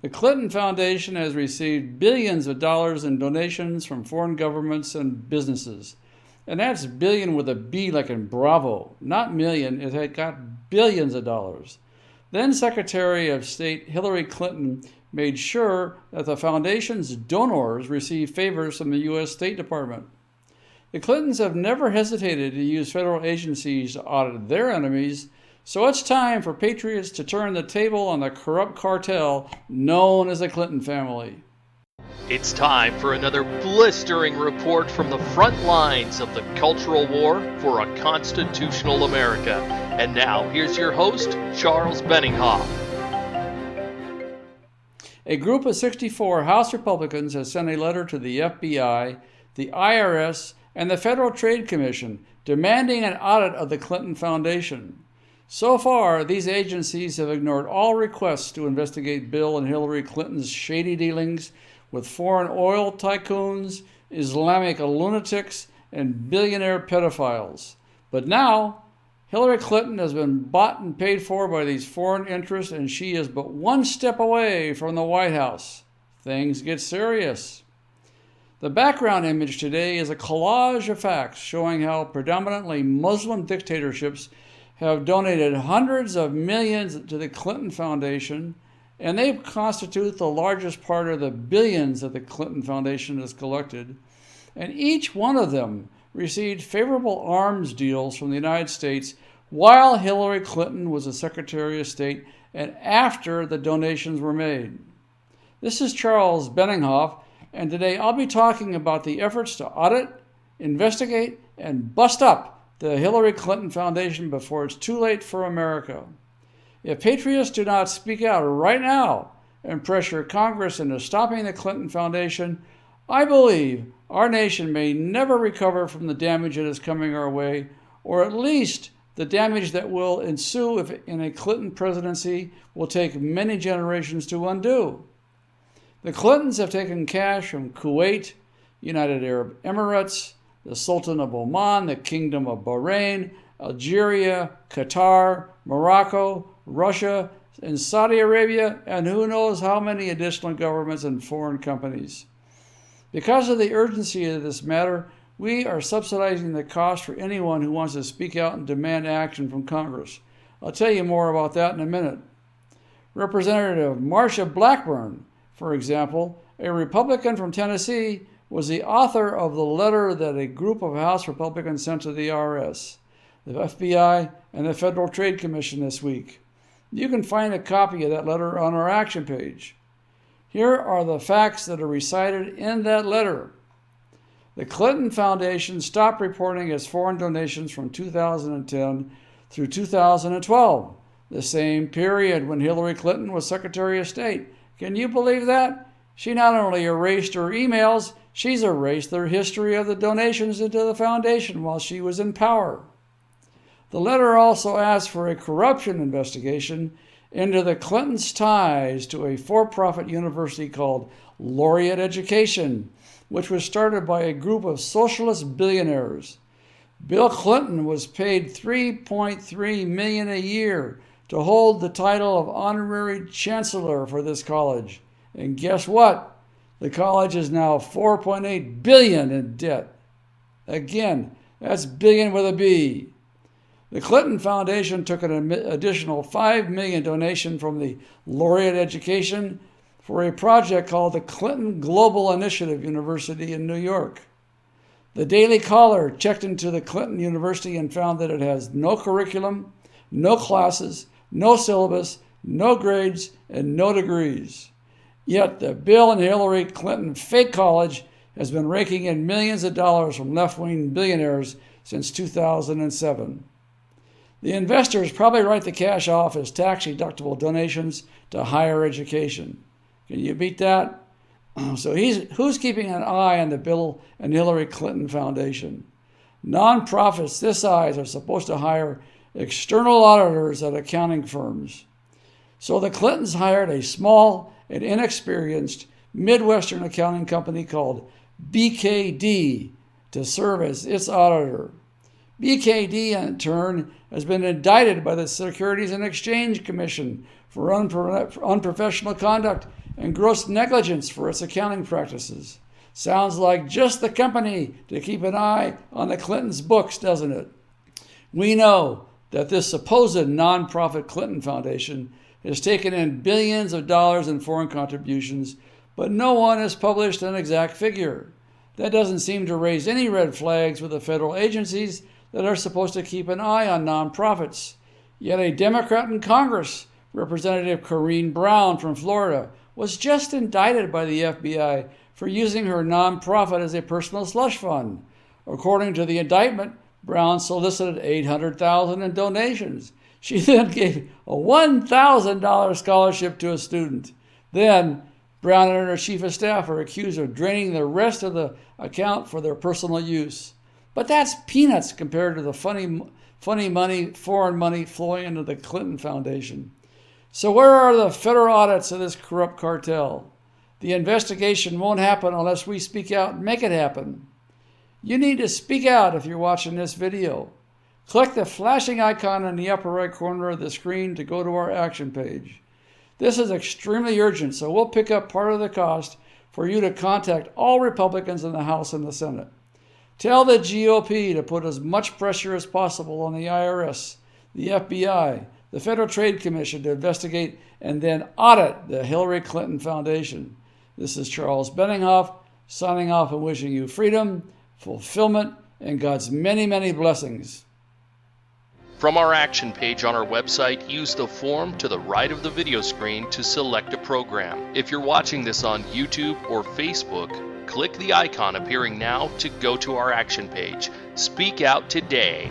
The Clinton Foundation has received billions of dollars in donations from foreign governments and businesses. And that's billion with a B like in Bravo, not million. It had got billions of dollars. Then Secretary of State Hillary Clinton made sure that the foundation's donors received favors from the U.S. State Department. The Clintons have never hesitated to use federal agencies to audit their enemies, so it's time for patriots to turn the table on the corrupt cartel known as the Clinton family. It's time for another blistering report from the front lines of the cultural war for a constitutional America. And now, here's your host, Charles Benninghoff. A group of 64 House Republicans has sent a letter to the FBI, the IRS, and the Federal Trade Commission demanding an audit of the Clinton Foundation. So far, these agencies have ignored all requests to investigate Bill and Hillary Clinton's shady dealings with foreign oil tycoons, Islamic lunatics, and billionaire pedophiles. But now, Hillary Clinton has been bought and paid for by these foreign interests, and she is but one step away from the White House. Things get serious. The background image today is a collage of facts showing how predominantly Muslim dictatorships have donated hundreds of millions to the Clinton Foundation, and they constitute the largest part of the billions that the Clinton Foundation has collected. And each one of them received favorable arms deals from the United States while Hillary Clinton was the Secretary of State and after the donations were made. This is Charles Benninghoff, and today I'll be talking about the efforts to audit, investigate, and bust up the Hillary Clinton Foundation before it's too late for America. If patriots do not speak out right now and pressure Congress into stopping the Clinton Foundation, I believe our nation may never recover from the damage that is coming our way, or at least the damage that will ensue if in a Clinton presidency will take many generations to undo. The Clintons have taken cash from Kuwait, United Arab Emirates, the Sultan of Oman, the Kingdom of Bahrain, Algeria, Qatar, Morocco, Russia, and Saudi Arabia, and who knows how many additional governments and foreign companies. Because of the urgency of this matter, we are subsidizing the cost for anyone who wants to speak out and demand action from Congress. I'll tell you more about that in a minute. Representative Marsha Blackburn, for example, a Republican from Tennessee, was the author of the letter that a group of House Republicans sent to the IRS, the FBI, and the Federal Trade Commission this week. You can find a copy of that letter on our action page. Here are the facts that are recited in that letter. The Clinton Foundation stopped reporting its foreign donations from 2010 through 2012, the same period when Hillary Clinton was Secretary of State. Can you believe that? She not only erased her emails, she's erased their history of the donations into the foundation while she was in power. The letter also asked for a corruption investigation into the Clintons' ties to a for-profit university called Laureate Education, which was started by a group of socialist billionaires. Bill Clinton was paid $3.3 million a year to hold the title of honorary chancellor for this college. And guess what? The college is now $4.8 billion in debt. Again, that's billion with a B. The Clinton Foundation took an additional $5 million donation from the Laureate Education for a project called the Clinton Global Initiative University in New York. The Daily Caller checked into the Clinton University and found that it has no curriculum, no classes, no syllabus, no grades, and no degrees. Yet the Bill and Hillary Clinton fake college has been raking in millions of dollars from left-wing billionaires since 2007. The investors probably write the cash off as tax-deductible donations to higher education. Can you beat that? So who's keeping an eye on the Bill and Hillary Clinton Foundation? Nonprofits this size are supposed to hire external auditors at accounting firms. So the Clintons hired a small and inexperienced Midwestern accounting company called BKD to serve as its auditor. BKD, in turn, has been indicted by the Securities and Exchange Commission for unprofessional conduct and gross negligence for its accounting practices. Sounds like just the company to keep an eye on the Clintons' books, doesn't it? We know that this supposed nonprofit Clinton Foundation has taken in billions of dollars in foreign contributions, but no one has published an exact figure. That doesn't seem to raise any red flags with the federal agencies that are supposed to keep an eye on nonprofits. Yet a Democrat in Congress, Representative Corrine Brown from Florida, was just indicted by the FBI for using her nonprofit as a personal slush fund. According to the indictment, Brown solicited $800,000 in donations. She then gave a $1,000 scholarship to a student. Then, Brown and her chief of staff are accused of draining the rest of the account for their personal use. But that's peanuts compared to the funny money, foreign money flowing into the Clinton Foundation. So where are the federal audits of this corrupt cartel? The investigation won't happen unless we speak out and make it happen. You need to speak out if you're watching this video. Click the flashing icon in the upper right corner of the screen to go to our action page. This is extremely urgent, so we'll pick up part of the cost for you to contact all Republicans in the House and the Senate. Tell the GOP to put as much pressure as possible on the IRS, the FBI, the Federal Trade Commission to investigate and then audit the Hillary Clinton Foundation. This is Charles Benninghoff, signing off and wishing you freedom, fulfillment, and God's many, many blessings. From our action page on our website, use the form to the right of the video screen to select a program. If you're watching this on YouTube or Facebook, click the icon appearing now to go to our action page. Speak out today.